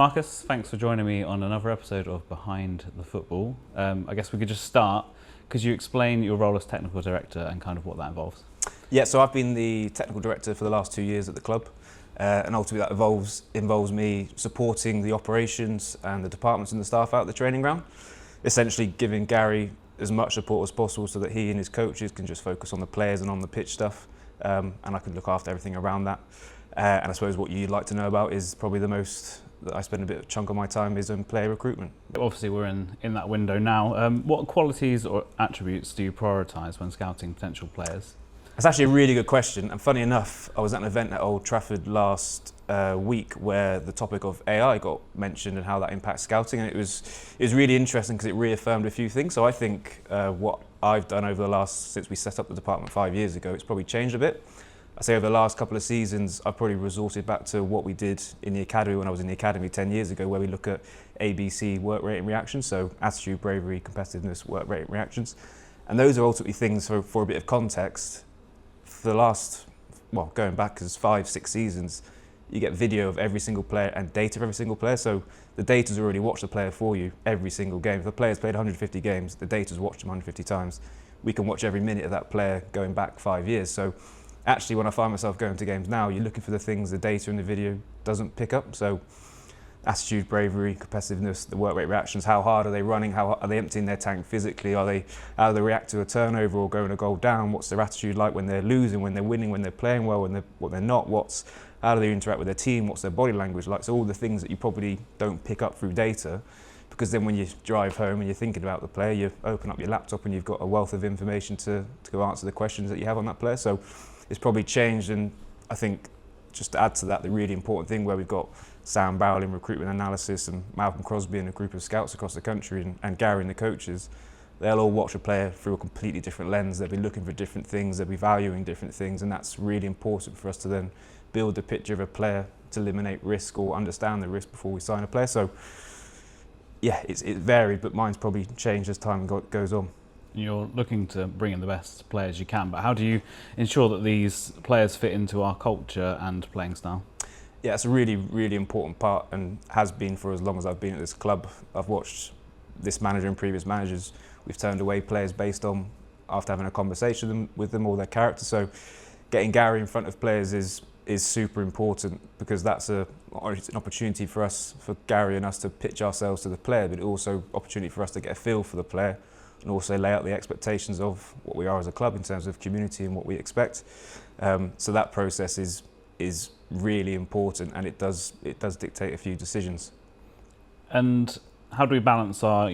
Marcus, thanks for joining me on another episode of Behind the Football. I guess we could just start. Could you explain your role as technical director and kind of what that involves? Yeah, so I've been the technical director for the last 2 years at the club, and ultimately that involves me supporting the operations and the departments and the staff out at the training ground, essentially giving Gary as much support as possible so that he and his coaches can just focus on the players and on the pitch stuff, and I can look after everything around that. And I suppose what you'd like to know about is probably the most that I spend a bit of chunk of my time is on player recruitment. Obviously we're in that window now. What qualities or attributes do you prioritise when scouting potential players? That's actually a really good question, and funny enough, I was at an event at Old Trafford last week where the topic of AI got mentioned and how that impacts scouting, and it was really interesting because it reaffirmed a few things. So I think what I've done since we set up the department 5 years ago, it's probably changed a bit. I say over the last couple of seasons, I've probably resorted back to what we did in the academy when I was in the academy 10 years ago, where we look at ABC work rate and reactions, so attitude, bravery, competitiveness, work rate and reactions. And those are ultimately things, for a bit of context, for the last, going back as 5-6 seasons, you get video of every single player and data of every single player. So the data's already watched the player for you every single game. If the player's played 150 games, the data's watched them 150 times. We can watch every minute of that player going back 5 years. So actually, when I find myself going to games now, you're looking for the things the data in the video doesn't pick up. So attitude, bravery, competitiveness, the work rate reactions, how hard are they running, how are they emptying their tank physically, how do they react to a turnover or going a goal down, what's their attitude like when they're losing, when they're winning, when they're playing well, what they're not, how do they interact with their team, what's their body language like. So all the things that you probably don't pick up through data, because then when you drive home and you're thinking about the player, you open up your laptop and you've got a wealth of information to go answer the questions that you have on that player. So it's probably changed, and I think just to add to that, the really important thing where we've got Sam Barrell in recruitment analysis and Malcolm Crosby and a group of scouts across the country and Gary and the coaches, they'll all watch a player through a completely different lens. They'll be looking for different things, they'll be valuing different things, and that's really important for us to then build the picture of a player to eliminate risk or understand the risk before we sign a player. So yeah, it varied, but mine's probably changed as time goes on. You're looking to bring in the best players you can, but how do you ensure that these players fit into our culture and playing style? Yeah, it's a really, really important part, and has been for as long as I've been at this club. I've watched this manager and previous managers. We've turned away players based on, after having a conversation with them or their character. So getting Gary in front of players is super important, because that's an opportunity for Gary and us to pitch ourselves to the player, but also an opportunity for us to get a feel for the player, and also lay out the expectations of what we are as a club in terms of community and what we expect. So that process is really important, and it does dictate a few decisions. And how do we balance our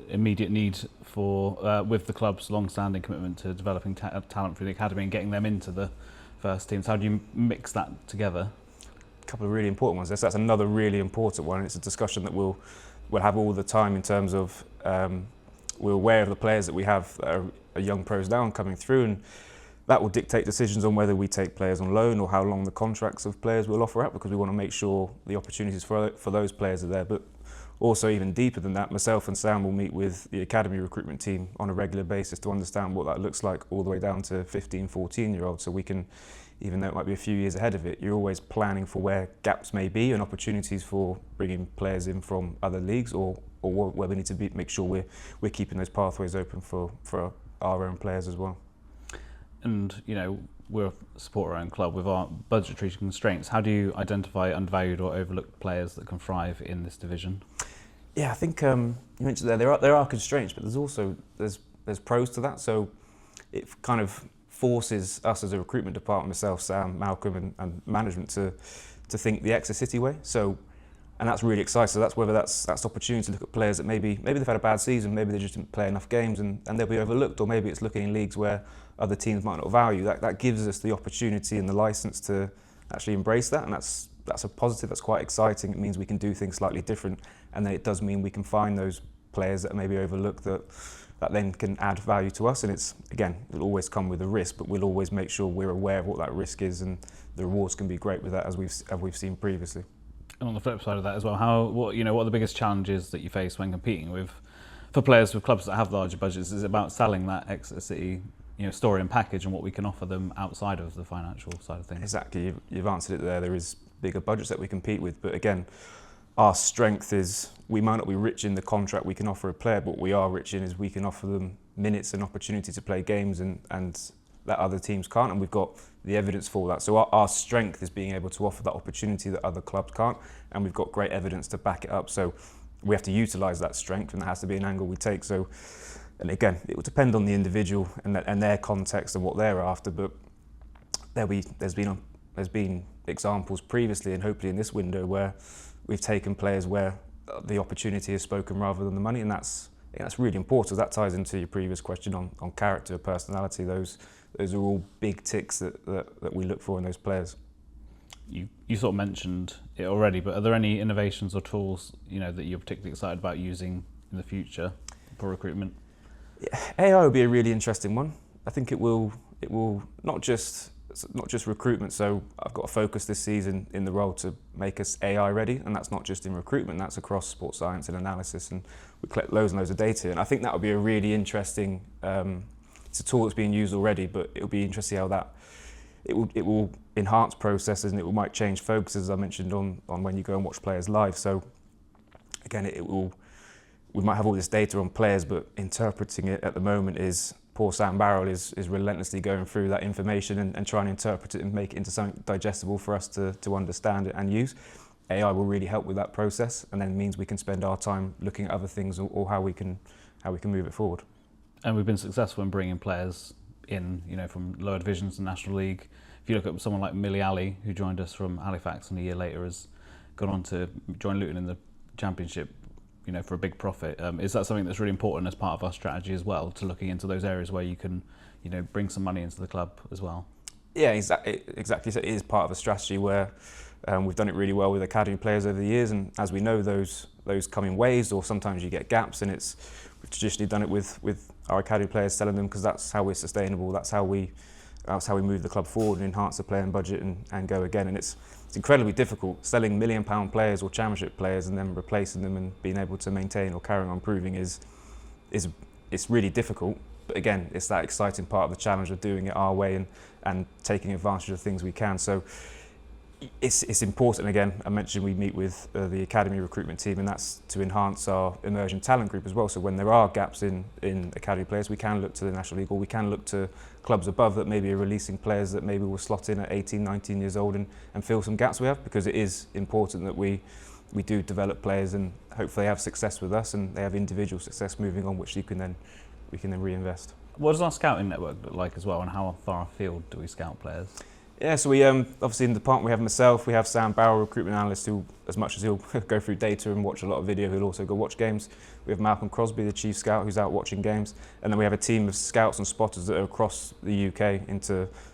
immediate need for with the club's long-standing commitment to developing talent through the academy and getting them into the first teams? How do you mix that together? A couple of really important ones. That's another really important one. It's a discussion that we'll have all the time in terms of we're aware of the players that we have that are young pros now and coming through, and that will dictate decisions on whether we take players on loan or how long the contracts of players will offer out, because we want to make sure the opportunities for those players are there. But also, even deeper than that, myself and Sam will meet with the academy recruitment team on a regular basis to understand what that looks like all the way down to 15, 14-year-olds, so we can, even though it might be a few years ahead of it, you're always planning for where gaps may be and opportunities for bringing players in from other leagues, or where we need to make sure we're keeping those pathways open for our own players as well. And we're a support-owned club with our budgetary constraints. How do you identify undervalued or overlooked players that can thrive in this division? Yeah, I think you mentioned there are constraints, but there's pros to that. So it kind of forces us as a recruitment department, myself, Sam, Malcolm, and management to think the Exeter City way. So, and that's really exciting. So that's whether that's opportunity to look at players that maybe they've had a bad season, maybe they just didn't play enough games and they'll be overlooked, or maybe it's looking in leagues where other teams might not value. That gives us the opportunity and the license to actually embrace that, and that's a positive. That's quite exciting. It means we can do things slightly different, and then it does mean we can find those players that are maybe overlooked that then can add value to us. And it'll always come with a risk, but we'll always make sure we're aware of what that risk is, and the rewards can be great with that, as we've seen previously. And on the flip side of that as well, what are the biggest challenges that you face when competing for players with clubs that have larger budgets? Is it about selling that Exeter City story and package and what we can offer them outside of the financial side of things? Exactly, you've answered it there. There is bigger budgets that we compete with, but again, our strength is we might not be rich in the contract we can offer a player, but what we are rich in is we can offer them minutes and opportunity to play games and that other teams can't, and we've got the evidence for that. So our strength is being able to offer that opportunity that other clubs can't, and we've got great evidence to back it up. So we have to utilise that strength, and that has to be an angle we take. So, and again, it will depend on the individual and their context and what they're after, but there's been examples previously, and hopefully in this window, where we've taken players where the opportunity is spoken rather than the money, and that's really important. That ties into your previous question on character, personality. Those are all big ticks that we look for in those players. You sort of mentioned it already, but are there any innovations or tools that you're particularly excited about using in the future for recruitment? Yeah, AI will be a really interesting one. I think it will not just recruitment. So I've got a focus this season in the role to make us AI ready, and that's not just in recruitment, that's across sports science and analysis, and we collect loads and loads of data, and I think that would be a really interesting, it's a tool that's being used already, but it'll be interesting how that it will enhance processes, and it might change focuses, as I mentioned, on when you go and watch players live. So again, we might have all this data on players, but interpreting it at the moment is poor Sam Barrell is relentlessly going through that information and trying to interpret it and make it into something digestible for us to understand it and use. AI will really help with that process, and then means we can spend our time looking at other things or how we can move it forward. And we've been successful in bringing players in, from lower divisions and National League. If you look at someone like Millie Ali, who joined us from Halifax and a year later has gone on to join Luton in the Championship, for a big profit. Is that something that's really important as part of our strategy as well, to looking into those areas where you can, bring some money into the club as well? Yeah, exactly. So it is part of a strategy where we've done it really well with academy players over the years, and as we know, those come in waves, or sometimes you get gaps, and we've traditionally done it with our academy players, selling them, because that's how we're sustainable. That's how we move the club forward and enhance the playing budget and go again. And it's incredibly difficult. Selling £1 million players or championship players and then replacing them and being able to maintain or carry on improving is really difficult. But again, it's that exciting part of the challenge of doing it our way and taking advantage of the things we can. So it's important. Again, I mentioned we meet with the academy recruitment team, and that's to enhance our emerging talent group as well. So when there are gaps in academy players, we can look to the National League, or we can look to clubs above that maybe are releasing players that maybe will slot in at 18, 19 years old and fill some gaps we have, because it is important that we do develop players and hopefully they have success with us and they have individual success moving on, which we can then reinvest. What does our scouting network look like as well, and how far afield do we scout players? Yeah, so we obviously in the department we have myself, we have Sam Barrell, recruitment analyst, who, as much as he'll go through data and watch a lot of video, he'll also go watch games. We have Malcolm Crosby, the chief scout, who's out watching games, and then we have a team of scouts and spotters that are across the UK,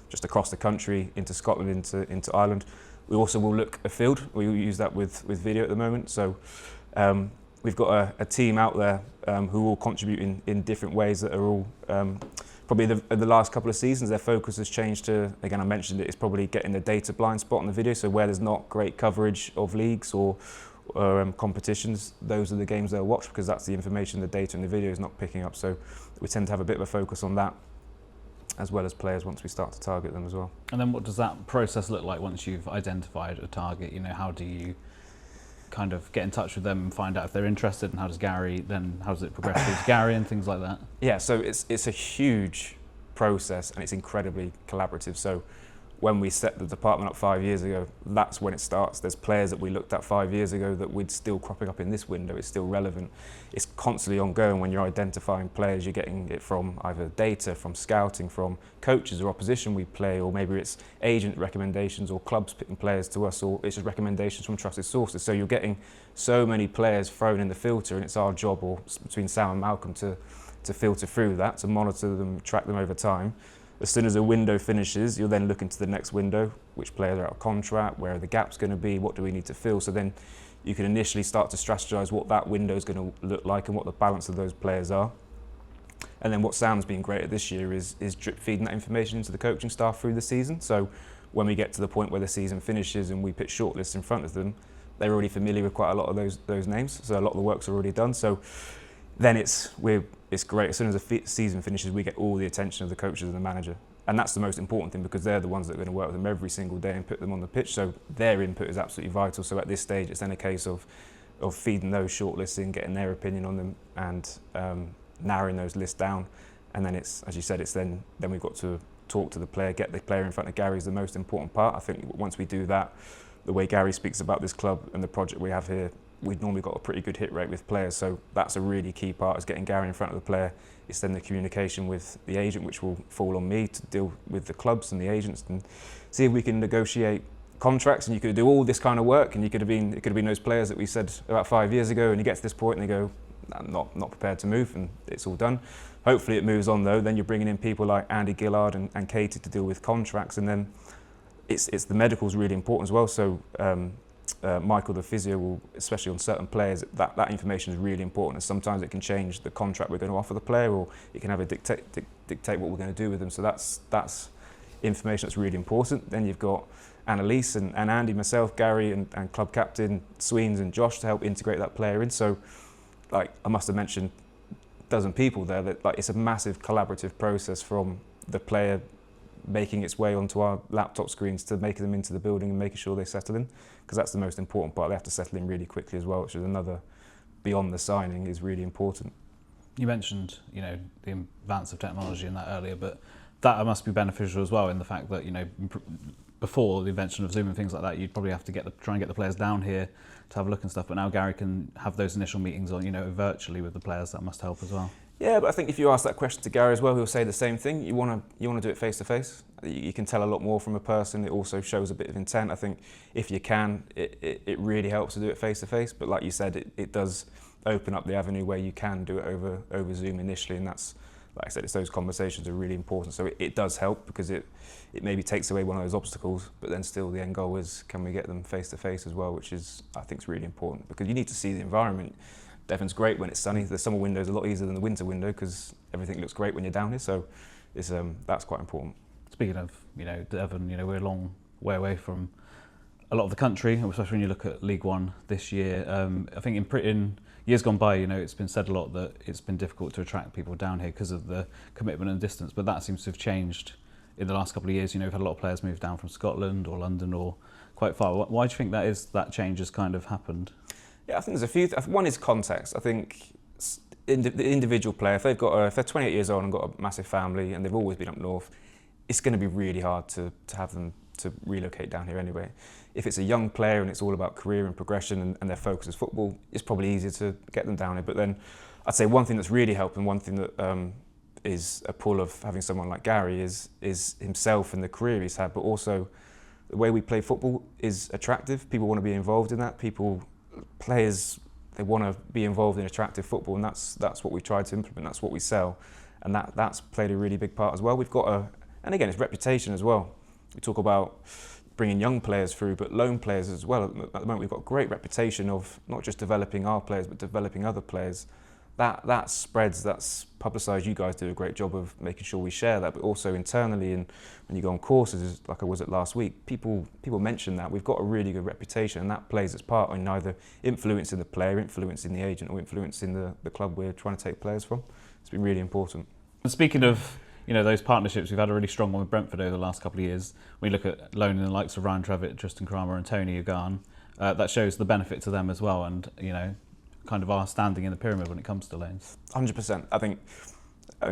just across the country, into Scotland, into Ireland. We also will look afield. We use that with video at the moment. So we've got a team out there who all contribute in different ways that are all probably the last couple of seasons, their focus has changed to, again, I mentioned it, it's probably getting the data blind spot on the video. So where there's not great coverage of leagues or competitions, those are the games they'll watch, because that's the information the data and the video is not picking up. So we tend to have a bit of a focus on that, as well as players once we start to target them as well. And then what does that process look like once you've identified a target? How do you kind of get in touch with them and find out if they're interested, and how does it progress with Gary and things like that? Yeah, so it's a huge process and it's incredibly collaborative. So when we set the department up 5 years ago, that's when it starts. There's players that we looked at 5 years ago that we're still cropping up in this window. It's still relevant. It's constantly ongoing. When you're identifying players, you're getting it from either data, from scouting, from coaches or opposition we play, or maybe it's agent recommendations or clubs picking players to us, or it's just recommendations from trusted sources. So you're getting so many players thrown in the filter, and it's our job, or between Sam and Malcolm, to filter through that, to monitor them, track them over time. As soon as a window finishes, you'll then look into the next window, which players are out of contract, where are the gaps going to be, what do we need to fill. So then you can initially start to strategise what that window is going to look like and what the balance of those players are. And then what Sam's been great at this year is drip feeding that information into the coaching staff through the season. So when we get to the point where the season finishes and we put shortlists in front of them, they're already familiar with quite a lot of those names. So a lot of the work's already done. So then it's great. As soon as the season finishes, we get all the attention of the coaches and the manager, And that's the most important thing, because they're the ones that are going to work with them every single day and put them on the pitch. So their input is absolutely vital. So at this stage, it's then a case of feeding those shortlists in, getting their opinion on them, and narrowing those lists down. And then it's, as you said, it's then we've got to talk to the player, get the player in front of Gary is the most important part. I think once we do that, the way Gary speaks about this club and the project we have here, we've normally got a pretty good hit rate with players. So that's a really key part, is getting Gary in front of the player. It's then the communication with the agent, which will fall on me to deal with the clubs and the agents and see if we can negotiate contracts. And you could do all this kind of work, and it could have been those players that we said about 5 years ago, and you get to this point and they go, I'm not prepared to move, and it's all done. Hopefully it moves on though. Then you're bringing in people like Andy Gillard and Katie to deal with contracts, and then it's the medical's really important as well. So Michael, the physio, will, especially on certain players, that information is really important, and sometimes it can change the contract we're going to offer the player, or it can have a dictate what we're going to do with them. So that's information that's really important. Then you've got Annalise and Andy, myself, Gary and club captain Sweens and Josh to help integrate that player in. So like I must have mentioned a dozen people there, that like it's a massive collaborative process from the player making its way onto our laptop screens to making them into the building and making sure they settle in, because that's the most important part. They have to settle in really quickly as well, which is another, beyond the signing, is really important. You mentioned, the advance of technology in that earlier, but that must be beneficial as well, in the fact that, before the invention of Zoom and things like that, you'd probably have to try and get the players down here to have a look and stuff, but now Gary can have those initial meetings on, virtually with the players. That must help as well. Yeah, but I think if you ask that question to Gary as well, he'll say the same thing. You want to do it face to face. You can tell a lot more from a person. It also shows a bit of intent. I think if you can, it really helps to do it face to face. But like you said, it does open up the avenue where you can do it over Zoom initially, and that's, like I said, it's those conversations are really important. So it does help, because it maybe takes away one of those obstacles, but then still the end goal is, can we get them face to face as well, which is, I think, is really important, because you need to see the environment. Devon's great when it's sunny. The summer window is a lot easier than the winter window, because everything looks great when you're down here. So it's, that's quite important. Speaking of, Devon, we're a long way away from a lot of the country, especially when you look at League One this year. I think in years gone by, it's been said a lot that it's been difficult to attract people down here because of the commitment and distance, but that seems to have changed in the last couple of years. We've had a lot of players move down from Scotland or London or quite far. Why do you think that change has kind of happened? Yeah, I think there's a few. One is context. I think the individual player, if they're 28 years old and got a massive family and they've always been up north, it's going to be really hard to have them to relocate down here anyway. If it's a young player and it's all about career and progression and their focus is football, it's probably easier to get them down here. But then I'd say one thing that's really helped, and one thing that is a pull of having someone like Gary is himself and the career he's had, but also the way we play football is attractive. People want to be involved in that. Players, they want to be involved in attractive football, and that's what we try to implement. That's what we sell, and that's played a really big part as well. We've got and again, it's reputation as well. We talk about bringing young players through, but loan players as well. At the moment, we've got a great reputation of not just developing our players, but developing other players. That spreads, that's publicised. You guys do a great job of making sure we share that, but also internally, and when you go on courses, like I was at last week, people mention that. We've got a really good reputation, and that plays its part in either influencing the player, influencing the agent, or influencing the club we're trying to take players from. It's been really important. And speaking of those partnerships, we've had a really strong one with Brentford over the last couple of years. We look at loaning the likes of Ryan Trevitt, Tristan Kramer and Tony Ugan. That shows the benefit to them as well, and kind of our standing in the pyramid when it comes to loans. 100%. I think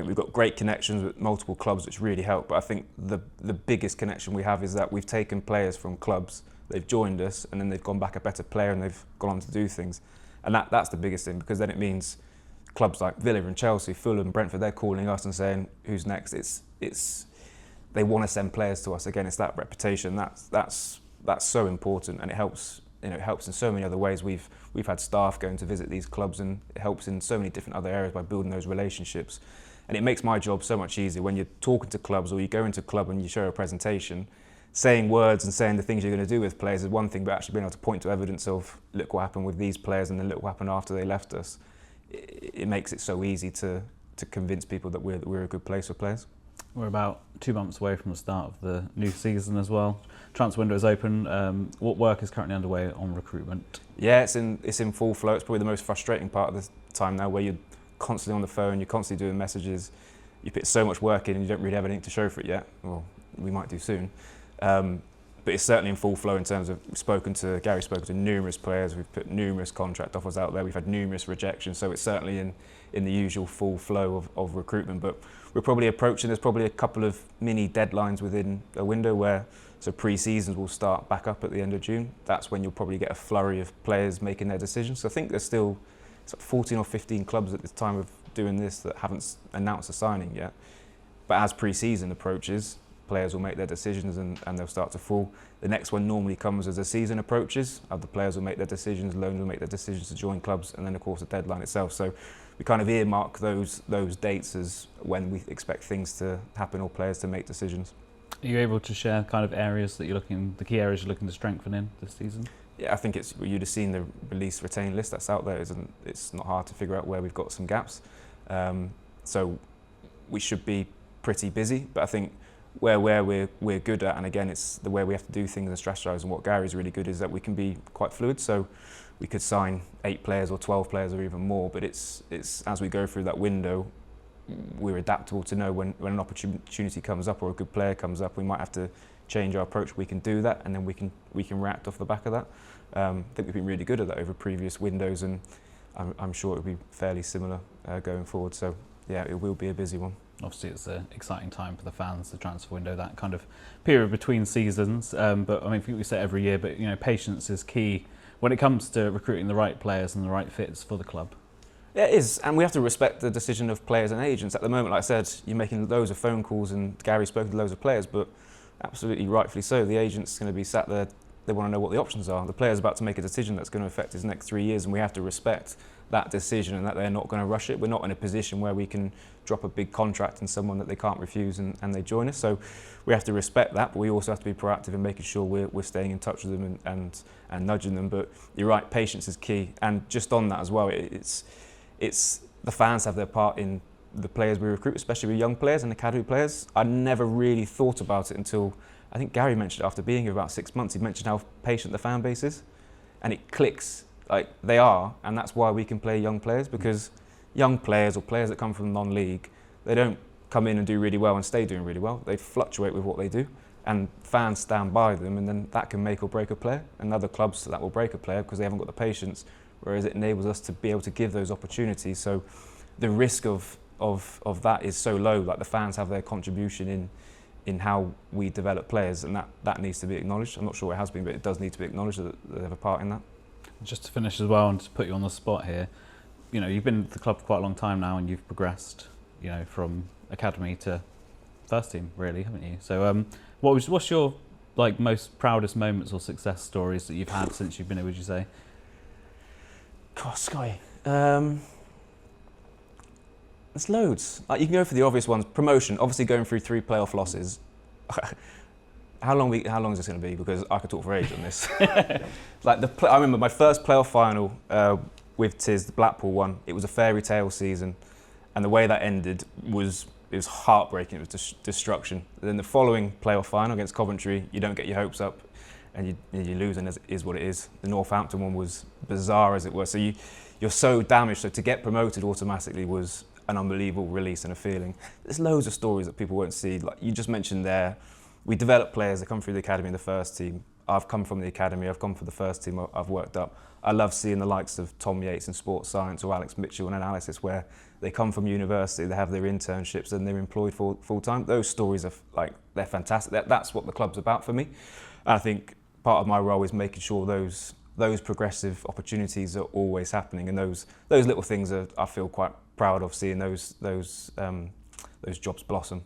we've got great connections with multiple clubs, which really help. But I think the biggest connection we have is that we've taken players from clubs, they've joined us, and then they've gone back a better player, and they've gone on to do things. And that's the biggest thing, because then it means clubs like Villa and Chelsea, Fulham, Brentford, they're calling us and saying, "Who's next?" They want to send players to us. Again, it's that reputation. That's so important, and it helps. It helps in so many other ways. We've had staff going to visit these clubs, and it helps in so many different other areas by building those relationships. And it makes my job so much easier when you're talking to clubs, or you go into a club and you show a presentation. Saying words and saying the things you're going to do with players is one thing, but actually being able to point to evidence of, look what happened with these players, and then look what happened after they left us. It makes it so easy to convince people that we're a good place for players. We're about 2 months away from the start of the new season as well. Transfer window is open. What work is currently underway on recruitment? Yeah, it's in full flow. It's probably the most frustrating part of this time now, where you're constantly on the phone, you're constantly doing messages. you put so much work in and you don't really have anything to show for it yet. Well, we might do soon. But it's certainly in full flow in terms of Gary's spoken to numerous players, we've put numerous contract offers out there, we've had numerous rejections, so it's certainly in the usual full flow of recruitment. But we're probably approaching, there's probably a couple of mini deadlines within a window where, so pre-seasons will start back up at the end of June. That's when you'll probably get a flurry of players making their decisions. So I think there's still 14 or 15 clubs at the time of doing this that haven't announced a signing yet. But as pre-season approaches, players will make their decisions and they'll start to fall. The next one normally comes as the season approaches. Other players will make their decisions, loans will make their decisions to join clubs, and then of course the deadline itself. So we kind of earmark those dates as when we expect things to happen or players to make decisions. Are you able to share kind of areas that the key areas you're looking to strengthen in this season? Yeah, I think you'd have seen the release retain list that's out there. It's not hard to figure out where we've got some gaps. So we should be pretty busy, but I think where we're good at, and again it's the way we have to do things and strategise, and what Gary's really good is that we can be quite fluid. So we could sign 8 players or 12 players or even more, but it's as we go through that window, we're adaptable to know when an opportunity comes up or a good player comes up, we might have to change our approach. We can do that, and then we can react off the back of that. I think we've been really good at that over previous windows, and I'm sure it'll be fairly similar going forward. So yeah, it will be a busy one. Obviously, it's an exciting time for the fans, the transfer window, that kind of period between seasons. But I mean, I think we say every year, but patience is key when it comes to recruiting the right players and the right fits for the club. Yeah, it is, and we have to respect the decision of players and agents. At the moment, like I said, you're making loads of phone calls, and Gary's spoken to loads of players, but absolutely rightfully so. The agent's going to be sat there. They want to know what the options are. The player's about to make a decision that's going to affect his next 3 years, and we have to respect that decision and that they're not going to rush it. We're not in a position where we can drop a big contract in someone that they can't refuse and they join us. So we have to respect that, but we also have to be proactive in making sure we're staying in touch with them and nudging them. But you're right, patience is key. And just on that as well, it's the fans have their part in the players we recruit, especially with young players and academy players. I never really thought about it until I think Gary mentioned it after being here about 6 months. He mentioned how patient the fan base is, and it clicks. Like they are, and that's why we can play young players, because young players or players that come from non-league, they don't come in and do really well and stay doing really well. They fluctuate with what they do, and fans stand by them, and then that can make or break a player. And other clubs that will break a player because they haven't got the patience, whereas it enables us to be able to give those opportunities. So the risk of that is so low. Like the fans have their contribution in how we develop players, and that needs to be acknowledged. I'm not sure it has been, but it does need to be acknowledged that they have a part in that. Just to finish as well, and to put you on the spot here, you've been at the club for quite a long time now, and you've progressed, from academy to first team, really, haven't you? So, what's your most proudest moments or success stories that you've had since you've been here? Would you say? God, Sky. There's loads. You can go for the obvious ones. Promotion, obviously, going through 3 playoff losses. How long is this going to be? Because I could talk for ages on this. I remember my first playoff final with the Blackpool one. It was a fairy tale season, and the way that ended was heartbreaking. It was destruction. Then the following playoff final against Coventry, you don't get your hopes up, and you lose, and it is what it is. The Northampton one was bizarre, as it were. So you're so damaged. So to get promoted automatically was an unbelievable release and a feeling. There's loads of stories that people won't see. Like you just mentioned there. We develop players that come through the academy and the first team. I've come from the academy, I've come from the first team, I've worked up. I love seeing the likes of Tom Yates in sports science or Alex Mitchell in analysis, where they come from university, they have their internships and they're employed full time. Those stories are they're fantastic. That's what the club's about for me. And I think part of my role is making sure those progressive opportunities are always happening, and those little things I feel quite proud of, seeing those jobs blossom.